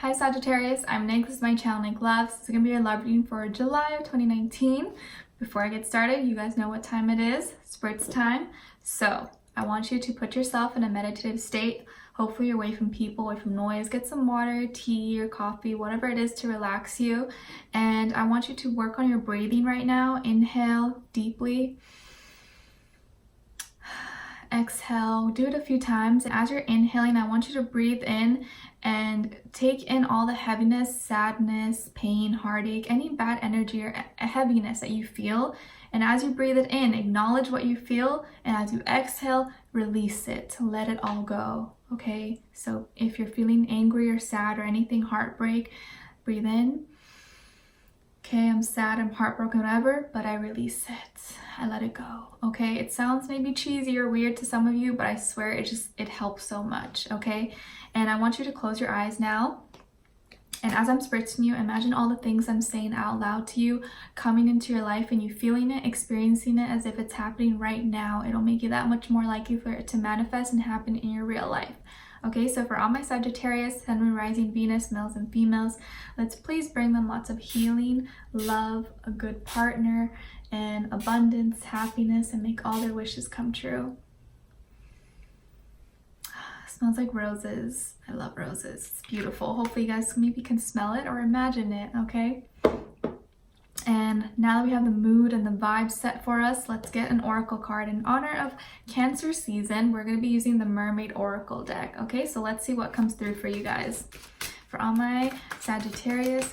Hi Sagittarius, I'm Nick. This is my channel, Nick Loves. This is going to be your love reading for July of 2019. Before I get started, you guys know what time it is. Spritz time. So I want you to put yourself in a meditative state. Hopefully you're away from people, away from noise. Get some water, tea, or coffee, whatever it is to relax you. And I want you to work on your breathing right now. Inhale deeply. Exhale. Do it a few times. As you're inhaling, I want you to breathe in and take in all the heaviness, sadness, pain, heartache, any bad energy or heaviness that you feel. And as you breathe it in, acknowledge what you feel, and as you exhale, release it. Let it all go. Okay? So if you're feeling angry or sad or anything, heartbreak, breathe in. Okay, I'm sad, I'm heartbroken, whatever, but I release it. I let it go. Okay, it sounds maybe cheesy or weird to some of you, but I swear it helps so much. Okay, and I want you to close your eyes now. And as I'm spritzing you, imagine all the things I'm saying out loud to you coming into your life and you feeling it, experiencing it as if it's happening right now. It'll make you that much more likely for it to manifest and happen in your real life. Okay, so for all my Sagittarius, Sun, Moon, Rising, Venus, males and females, let's please bring them lots of healing, love, a good partner, and abundance, happiness, and make all their wishes come true. Smells like roses. I love roses. It's beautiful. Hopefully you guys maybe can smell it or imagine it, okay? And now that we have the mood and the vibe set for us, let's get an oracle card. In honor of Cancer season, we're going to be using the Mermaid Oracle deck. Okay, so let's see what comes through for you guys. For all my Sagittarius,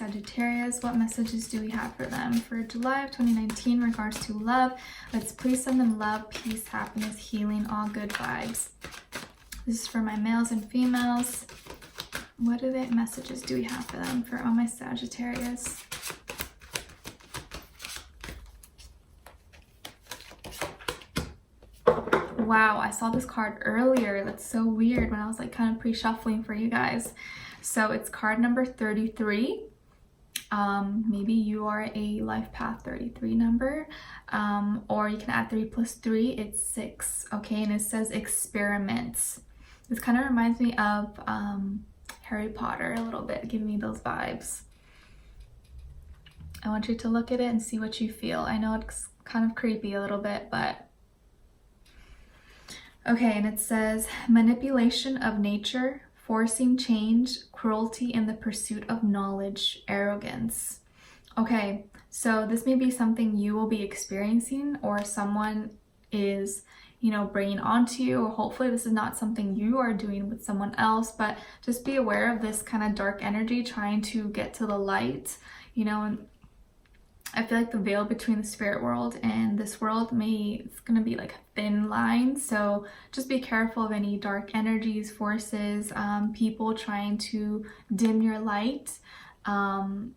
what messages do we have for them for July of 2019 in regards to love? Let's please send them love, peace, happiness, healing, all good vibes. This is for my males and females. What messages do we have for them for all my Sagittarius? Wow, I saw this card earlier. That's so weird when I was like kind of pre-shuffling for you guys. So it's card number 33. Maybe you are a life path 33 number, or you can add 3 plus 3, it's 6. Okay, and it says experiments. This kind of reminds me of Harry Potter a little bit, giving me those vibes. I want you to look at it and see what you feel. I know it's kind of creepy a little bit, but okay, and it says manipulation of nature, forcing change, cruelty in the pursuit of knowledge, arrogance. Okay, so this may be something you will be experiencing or someone is, bringing onto you, or hopefully this is not something you are doing with someone else, but just be aware of this kind of dark energy trying to get to the light, and I feel like the veil between the spirit world and this world it's going to be like a thin line. So just be careful of any dark energies, forces, people trying to dim your light, and,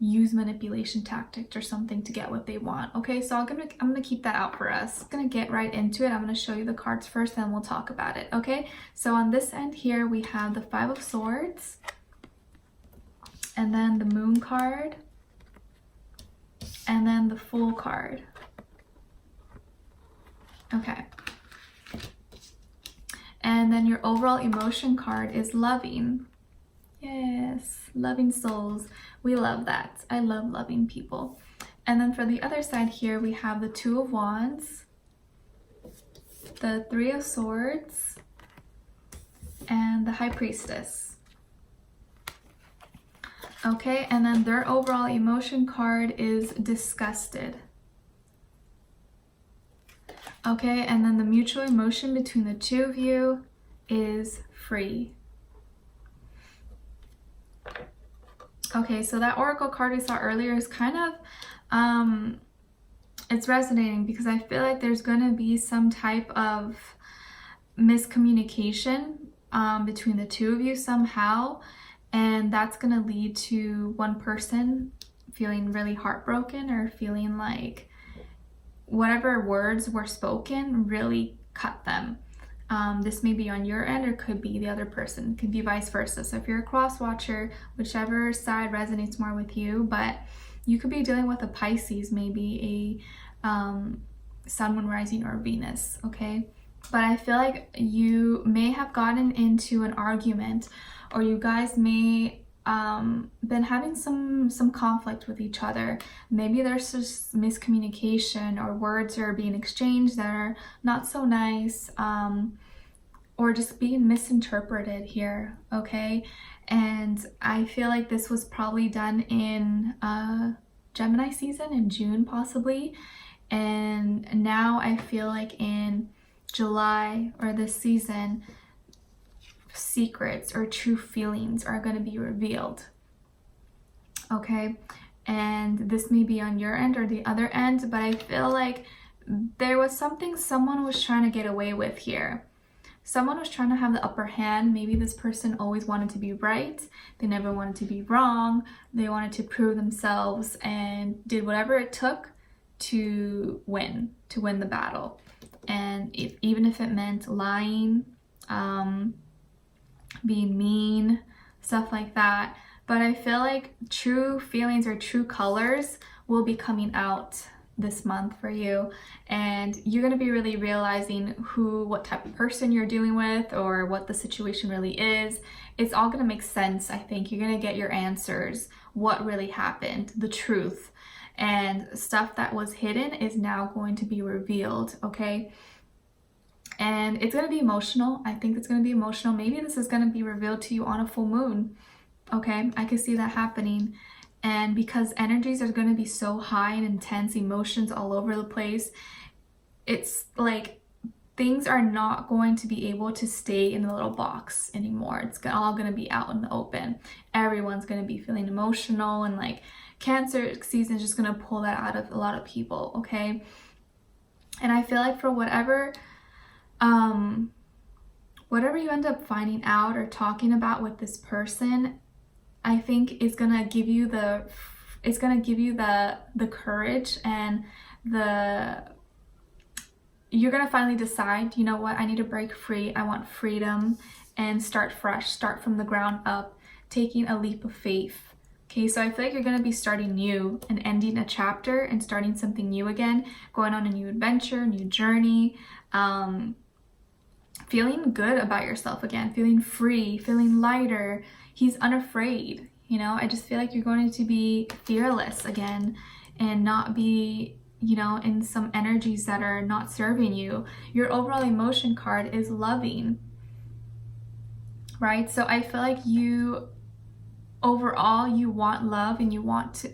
use manipulation tactics or something to get what they want. Okay, so I'm going to keep that out for us. I'm going to get right into it. I'm going to show you the cards first, then we'll talk about it. Okay, so on this end here, we have the 5 of Swords. And then the Moon card, and then the Fool card. Okay. And then your overall emotion card is loving. Yes, loving souls. We love that. I love loving people. And then for the other side here, we have the 2 of Wands, the 3 of Swords, and the High Priestess. Okay, and then their overall emotion card is disgusted. Okay, and then the mutual emotion between the 2 of you is free. Okay, so that oracle card we saw earlier is kind of, it's resonating because I feel like there's going to be some type of miscommunication between the 2 of you somehow. And that's going to lead to one person feeling really heartbroken or feeling like whatever words were spoken really cut them. This may be on your end or could be the other person. It could be vice versa. So if you're a cross watcher, whichever side resonates more with you, but you could be dealing with a Pisces, maybe a Sun, Moon, Rising, or Venus, okay? But I feel like you may have gotten into an argument, or you guys may been having some conflict with each other. Maybe there's just miscommunication, or words are being exchanged that are not so nice, or just being misinterpreted here, okay? And I feel like this was probably done in Gemini season in June possibly, and now I feel like in July or this season, secrets or true feelings are going to be revealed, okay? And this may be on your end or the other end, but I feel like there was something someone was trying to get away with here. Someone was trying to have the upper hand. Maybe this person always wanted to be right. They never wanted to be wrong. They wanted to prove themselves and did whatever it took to win the battle. And even if it meant lying, being mean, stuff like that. But I feel like true feelings or true colors will be coming out this month for you, and you're going to be really realizing what type of person you're dealing with, or what the situation really is. It's all going to make sense. I think you're going to get your answers, what really happened, the truth, and stuff that was hidden is now going to be revealed, okay? And it's going to be emotional. I think it's going to be emotional. Maybe this is going to be revealed to you on a full moon, okay? I can see that happening. And because energies are going to be so high and intense, emotions all over the place, it's like things are not going to be able to stay in the little box anymore. It's all going to be out in the open. Everyone's going to be feeling emotional, and like Cancer season is just going to pull that out of a lot of people, okay? And I feel like for whatever you end up finding out or talking about with this person, I think is gonna give you the courage, and you're gonna finally decide, you know what, I need to break free. I want freedom and start fresh, start from the ground up, taking a leap of faith. Okay, so I feel like you're gonna be starting new and ending a chapter and starting something new again, going on a new adventure, new journey, feeling good about yourself again, feeling free, feeling lighter. He's unafraid, you know? I just feel like you're going to be fearless again and not be, you know, in some energies that are not serving you. Your overall emotion card is loving, right? So I feel like you overall, you want love and you want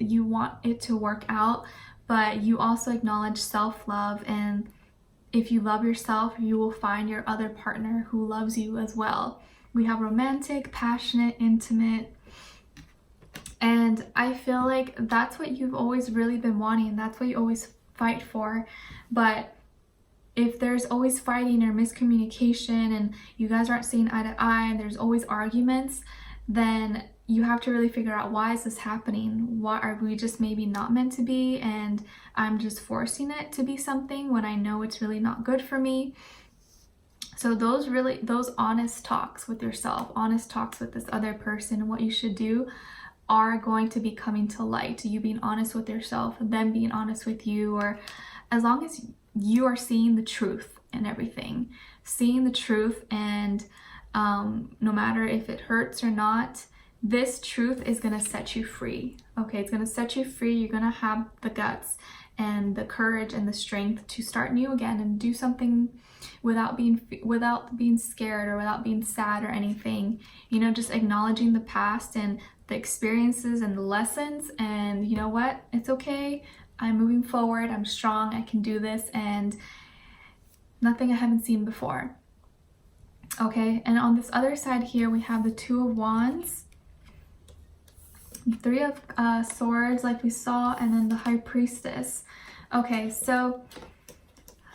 it to work out, but you also acknowledge self-love, and if you love yourself, you will find your other partner who loves you as well. We have romantic, passionate, intimate, and I feel like that's what you've always really been wanting. That's what you always fight for. But if there's always fighting or miscommunication and you guys aren't seeing eye to eye and there's always arguments, then you have to really figure out, why is this happening? Why are we just maybe not meant to be, and I'm just forcing it to be something when I know it's really not good for me? So those honest talks with yourself, honest talks with this other person, what you should do, are going to be coming to light. You being honest with yourself, them being honest with you, or as long as you are seeing the truth in everything, seeing the truth, and no matter if it hurts or not, this truth is going to set you free. Okay, it's going to set you free. You're going to have the guts and the courage and the strength to start new again and do something without being scared or without being sad or anything. You know, just acknowledging the past and the experiences and the lessons, and you know what? It's okay. I'm moving forward. I'm strong. I can do this, and nothing I haven't seen before. Okay, and on this other side here, we have the Two of Wands, Three of Swords like we saw, and then the High Priestess. Okay, so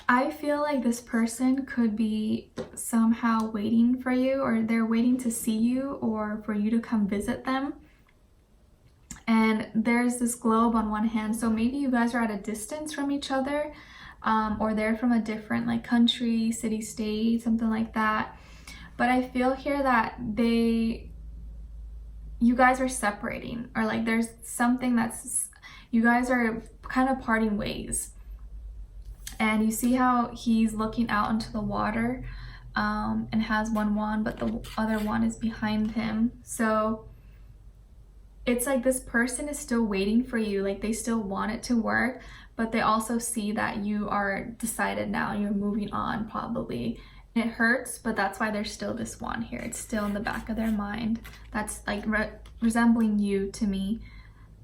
I feel like this person could be somehow waiting for you, or they're waiting to see you or for you to come visit them. And there's this globe on one hand, so maybe you guys are at a distance from each other, or they're from a different like country, city, state, something like that. But I feel here that you guys are separating, or like there's something you guys are kind of parting ways. And you see how he's looking out into the water, and has one wand, but the other wand is behind him. So it's like this person is still waiting for you. Like they still want it to work, but they also see that you are decided now, you're moving on probably. It hurts, but that's why there's still this wand here. It's still in the back of their mind. That's like resembling you to me.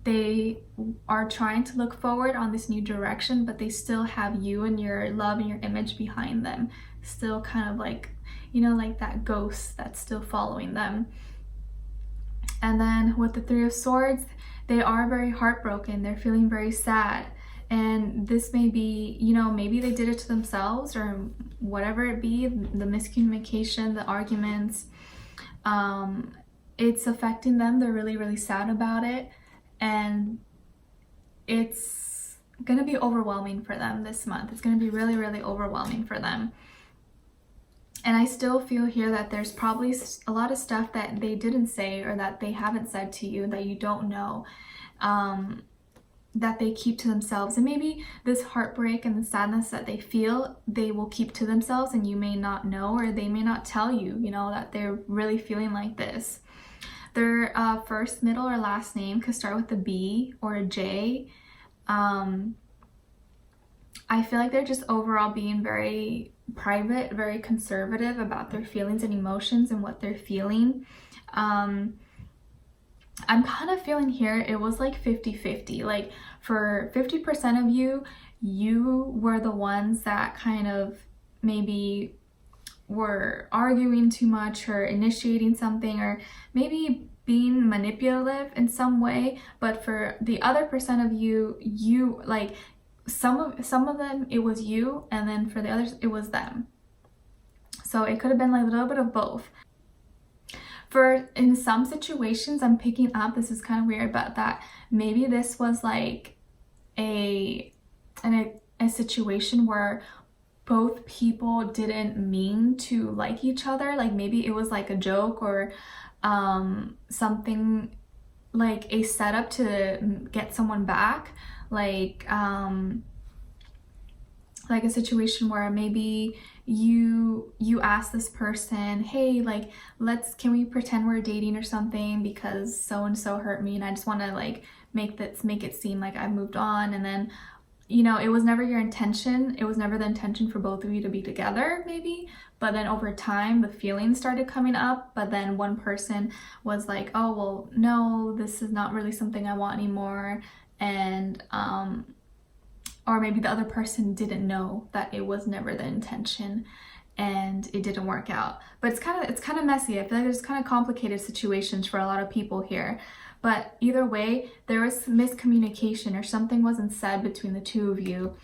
They are trying to look forward on this new direction, but they still have you and your love and your image behind them. Still kind of like, you know, like that ghost that's still following them. And then with the Three of Swords, they are very heartbroken. They're feeling very sad. And this may be, you know, maybe they did it to themselves or whatever it be, the miscommunication, the arguments. It's affecting them. They're really, really sad about it. And it's going to be overwhelming for them this month. It's going to be really, really overwhelming for them. And I still feel here that there's probably a lot of stuff that they didn't say or that they haven't said to you that you don't know, that they keep to themselves. And maybe this heartbreak and the sadness that they feel, they will keep to themselves and you may not know, or they may not tell you, you know, that they're really feeling like this. Their first, middle, or last name could start with a B or a J. I feel like they're just overall being very private, very conservative about their feelings and emotions and what they're feeling. I'm kind of feeling here it was like 50-50. Like for 50% of you, you were the ones that kind of maybe were arguing too much or initiating something or maybe being manipulative in some way. But for the other percent of you, you like some of them it was you, and then for the others it was them. So it could have been like a little bit of both. For in some situations, I'm picking up, this is kind of weird, but that maybe this was like a situation where both people didn't mean to like each other. Like maybe it was like a joke or something, like a setup to get someone back. Like a situation where maybe you ask this person, hey, like can we pretend we're dating or something because so and so hurt me and I just want to like make it seem like I've moved on. And then, you know, it was never your intention. It was never the intention for both of you to be together, maybe. But then over time, the feelings started coming up. But then one person was like, oh, well, no, this is not really something I want anymore. And, or maybe the other person didn't know that it was never the intention and it didn't work out. But it's kind of messy. I feel like there's kind of complicated situations for a lot of people here. But either way, there was miscommunication or something wasn't said between the two of you,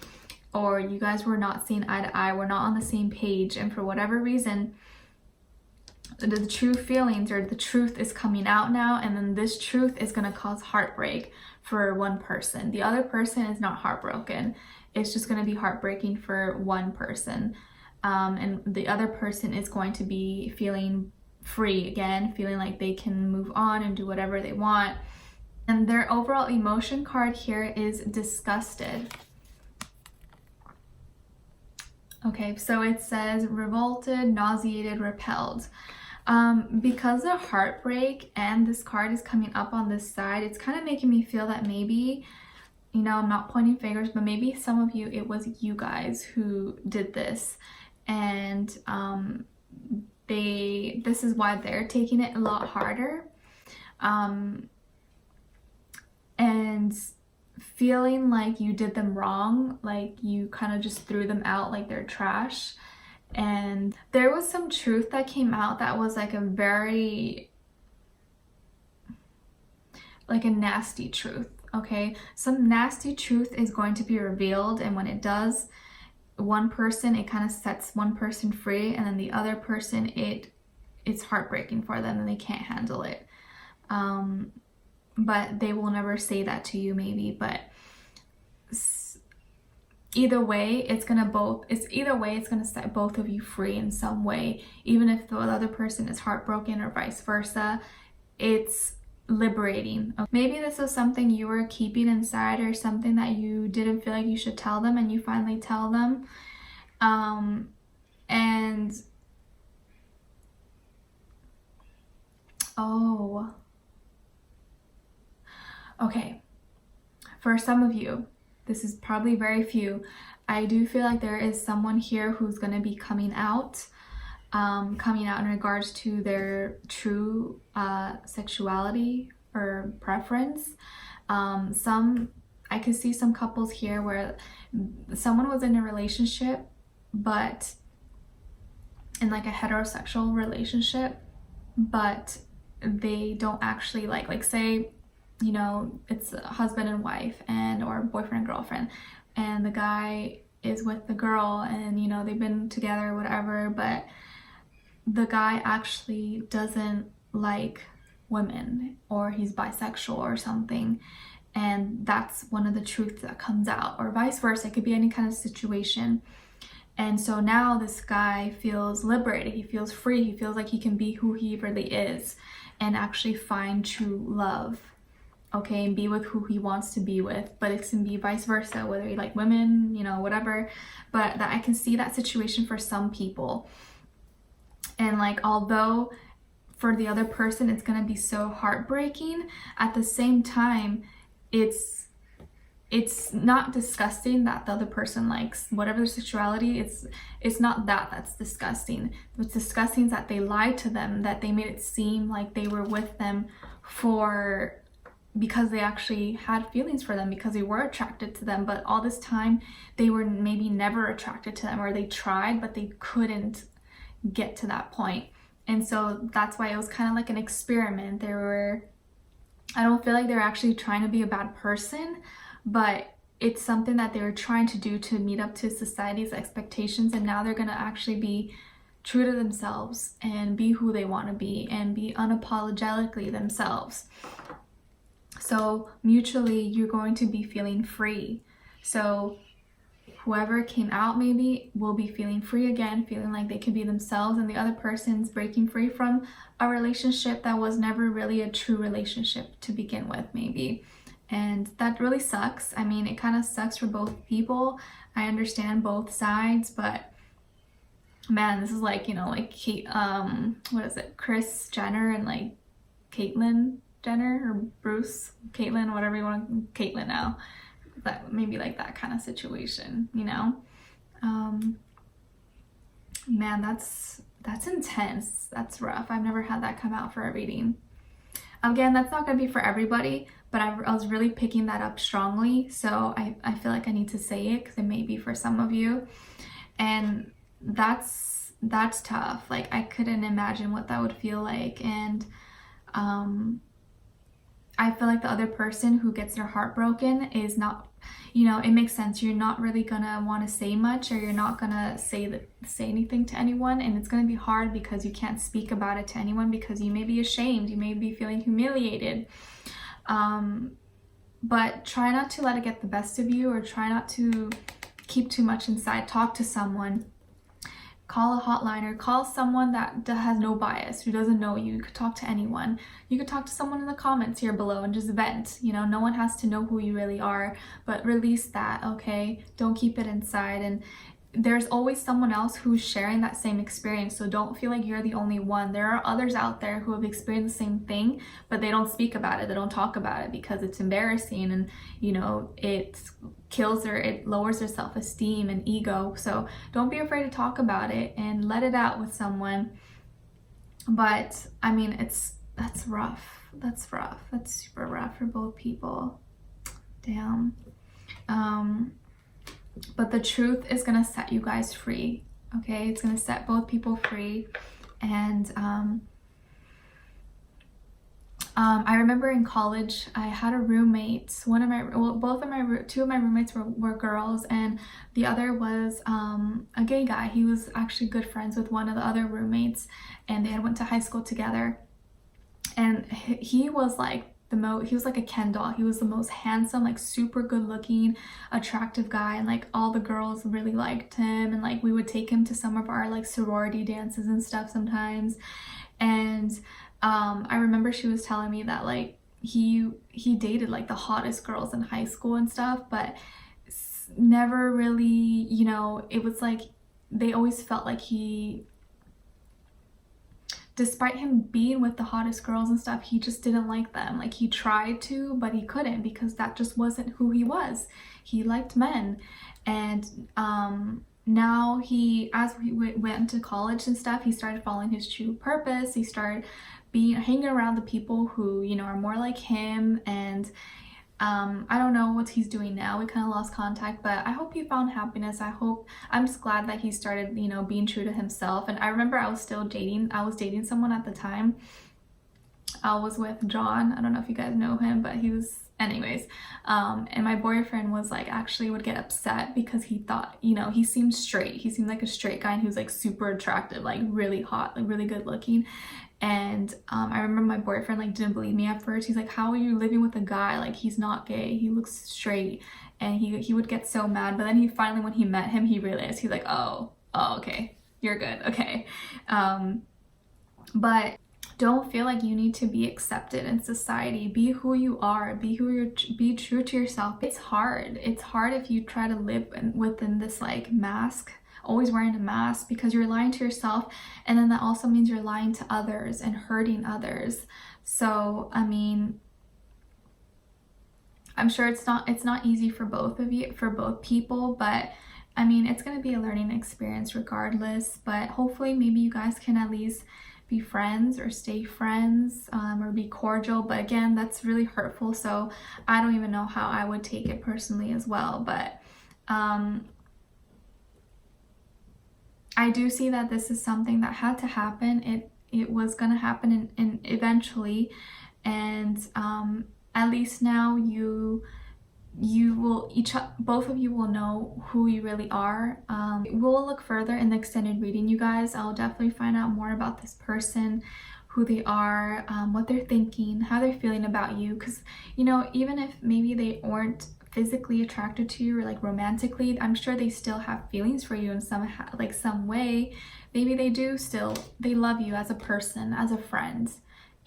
or you guys were not seeing eye to eye, were not on the same page, and for whatever reason, the true feelings or the truth is coming out now, and then this truth is going to cause heartbreak for one person. The other person is not heartbroken. It's just going to be heartbreaking for one person, and the other person is going to be feeling free again, feeling like they can move on and do whatever they want. And their overall emotion card here is disgusted. Okay, so it says revolted, nauseated, repelled. Because of heartbreak and this card is coming up on this side, it's kind of making me feel that maybe, you know, I'm not pointing fingers, but maybe some of you, it was you guys who did this, and this is why they're taking it a lot harder, and feeling like you did them wrong, like you kind of just threw them out like they're trash. And there was some truth that came out that was like a very, like a nasty truth, okay? Some nasty truth is going to be revealed, and when it does, one person, it kind of sets one person free, and then the other person, it's heartbreaking for them and they can't handle it. But they will never say that to you maybe, but either way, it's gonna set both of you free in some way. Even if the other person is heartbroken or vice versa, it's liberating. Maybe this is something you were keeping inside, or something that you didn't feel like you should tell them, and you finally tell them. And oh, okay, for some of you, this is probably very few, I do feel like there is someone here who's going to be coming out in regards to their true sexuality or preference. I could see some couples here where someone was in a relationship, but in like a heterosexual relationship, but they don't actually like say, you know, it's a husband and wife, and or boyfriend and girlfriend, and the guy is with the girl, and you know, they've been together, whatever, but the guy actually doesn't like women, or he's bisexual or something, and that's one of the truths that comes out, or vice versa. It could be any kind of situation. And so now this guy feels liberated, he feels free, he feels like he can be who he really is and actually find true love, okay, and be with who he wants to be with. But it can be vice versa, whether you like women, you know, whatever. But that I can see that situation for some people. And like, although for the other person it's gonna be so heartbreaking, at the same time, it's not disgusting that the other person likes whatever their sexuality. It's not that's disgusting. What's disgusting is that they lied to them, that they made it seem like they were with them because they actually had feelings for them, because they were attracted to them, but all this time they were maybe never attracted to them, or they tried but they couldn't get to that point. And so that's why it was kind of like an experiment. I don't feel like they're actually trying to be a bad person, but it's something that they were trying to do to meet up to society's expectations, and now they're going to actually be true to themselves and be who they want to be and be unapologetically themselves. So mutually, you're going to be feeling free. So whoever came out maybe will be feeling free again, feeling like they can be themselves, and the other person's breaking free from a relationship that was never really a true relationship to begin with, maybe. And that really sucks. I mean, it kind of sucks for both people. I understand both sides, but man, this is like, you know, like what is it, Kris Jenner and like Caitlyn Jenner, or Bruce, Caitlyn, whatever you want, Caitlyn now. That maybe like that kind of situation, you know. Man, that's intense. That's rough. I've never had that come out for a reading. Again, that's not going to be for everybody, but I was really picking that up strongly, so I feel like I need to say it because it may be for some of you. And that's tough. Like, I couldn't imagine what that would feel like. And I feel like the other person who gets their heart broken is not, you know, it makes sense. You're not really gonna want to say much, or you're not gonna say anything to anyone, and it's gonna be hard because you can't speak about it to anyone because you may be ashamed, you may be feeling humiliated. But try not to let it get the best of you, or try not to keep too much inside. Talk to someone. Call a hotline, or call someone that has no bias, who doesn't know you. You could talk to anyone. You could talk to someone in the comments here below and just vent. You know, no one has to know who you really are, but release that, okay? Don't keep it inside. And there's always someone else who's sharing that same experience, so don't feel like you're the only one. There are others out there who have experienced the same thing, but they don't speak about it, they don't talk about it because it's embarrassing, and you know, it lowers their self-esteem and ego. So don't be afraid to talk about it and let it out with someone. But I mean, that's rough. That's super rough for both people. Damn. But the truth is gonna set you guys free, okay? It's gonna set both people free. And I remember in college, I had a roommate. Two of my roommates were girls, and the other was a gay guy. He was actually good friends with one of the other roommates, and they had went to high school together. And he was like he was like a Ken doll. He was the most handsome, like super good looking, attractive guy, and like all the girls really liked him, and like we would take him to some of our like sorority dances and stuff sometimes. And I remember she was telling me that like he dated like the hottest girls in high school and stuff, but never really, you know, it was like they always felt like he, despite him being with the hottest girls and stuff, he just didn't like them. Like he tried to, but he couldn't, because that just wasn't who he was. He liked men. And now he, as we went to college and stuff, he started following his true purpose. He started hanging around the people who, you know, are more like him. And I don't know what he's doing now. We kind of lost contact, but I hope he found happiness. I'm just glad that he started, you know, being true to himself. And I remember I was dating someone at the time. I was with John. I don't know if you guys know him, but he was, anyways. And my boyfriend was like, actually would get upset because he thought, you know, he seemed straight. He seemed like a straight guy, and he was like super attractive, like really hot, like really good looking. And I remember my boyfriend like didn't believe me at first. He's like, how are you living with a guy? Like, he's not gay, he looks straight. And he would get so mad, but then he finally, when he met him, he realized, he's like, oh okay, you're good, okay. But don't feel like you need to be accepted in society. Be who you are, be true to yourself. It's hard if you try to live within this like mask, always wearing a mask, because you're lying to yourself, and then that also means you're lying to others and hurting others. So I mean, I'm sure it's not easy for both people, but I mean, it's going to be a learning experience regardless. But hopefully maybe you guys can at least be friends or stay friends, or be cordial. But again, that's really hurtful, so I don't even know how I would take it personally as well. But I do see that this is something that had to happen. It was going to happen in eventually, and at least now both of you will know who you really are. We'll look further in the extended reading, you guys. I'll definitely find out more about this person, who they are, what they're thinking, how they're feeling about you. Because, you know, even if maybe they aren't physically attracted to you or like romantically, I'm sure they still have feelings for you in some way. Maybe they love you as a person, as a friend.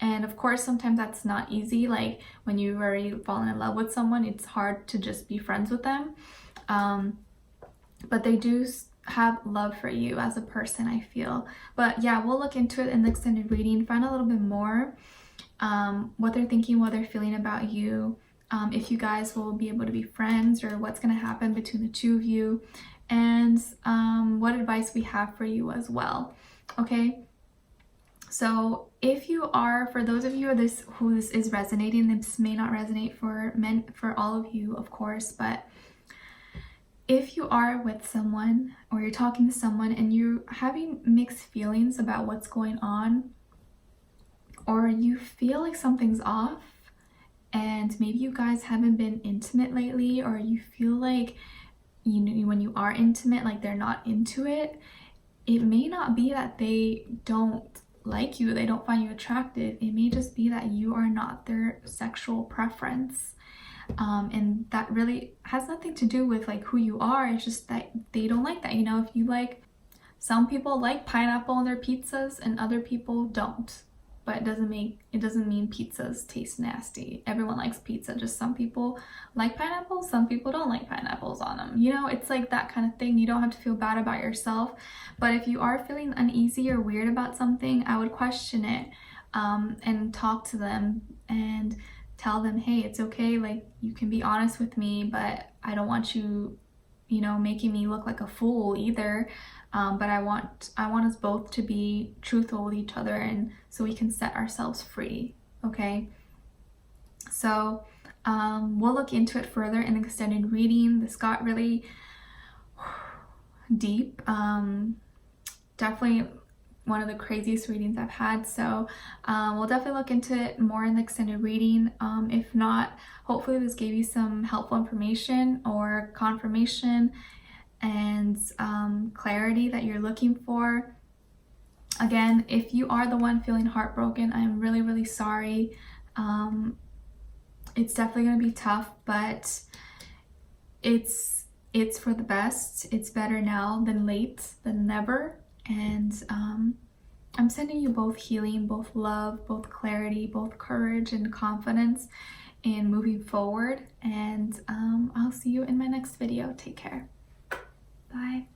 And of course, sometimes that's not easy. Like when you've already fallen in love with someone, it's hard to just be friends with them. But they do have love for you as a person, I feel. But yeah, we'll look into it in the extended reading, find a little bit more, what they're thinking, what they're feeling about you, if you guys will be able to be friends, or what's going to happen between the two of you, and what advice we have for you as well. Okay. So if you are, for those of you who this is resonating, this may not resonate for all of you, of course, but if you are with someone or you're talking to someone and you're having mixed feelings about what's going on, or you feel like something's off, and maybe you guys haven't been intimate lately, or you feel like, you know, when you are intimate, like they're not into it, it may not be that they don't like you, they don't find you attractive. It may just be that you are not their sexual preference, and that really has nothing to do with like who you are. It's just that they don't like that. You know, if you like, some people like pineapple on their pizzas and other people don't, but it doesn't mean pizzas taste nasty. Everyone likes pizza, just some people like pineapples, some people don't like pineapples on them. You know, it's like that kind of thing. You don't have to feel bad about yourself. But if you are feeling uneasy or weird about something, I would question it, and talk to them and tell them, hey, it's okay, like you can be honest with me, but I don't want you, you know, making me look like a fool either. But I want us both to be truthful with each other, and so we can set ourselves free. Okay. So we'll look into it further in the extended reading. This got really deep. Definitely one of the craziest readings I've had. So we'll definitely look into it more in the extended reading. If not, hopefully this gave you some helpful information or confirmation and clarity that you're looking for. Again, if you are the one feeling heartbroken, I'm really, really sorry. It's definitely going to be tough, but it's for the best. It's better now than late, than never. And I'm sending you both healing, both love, both clarity, both courage and confidence in moving forward. And I'll see you in my next video. Take care. Bye.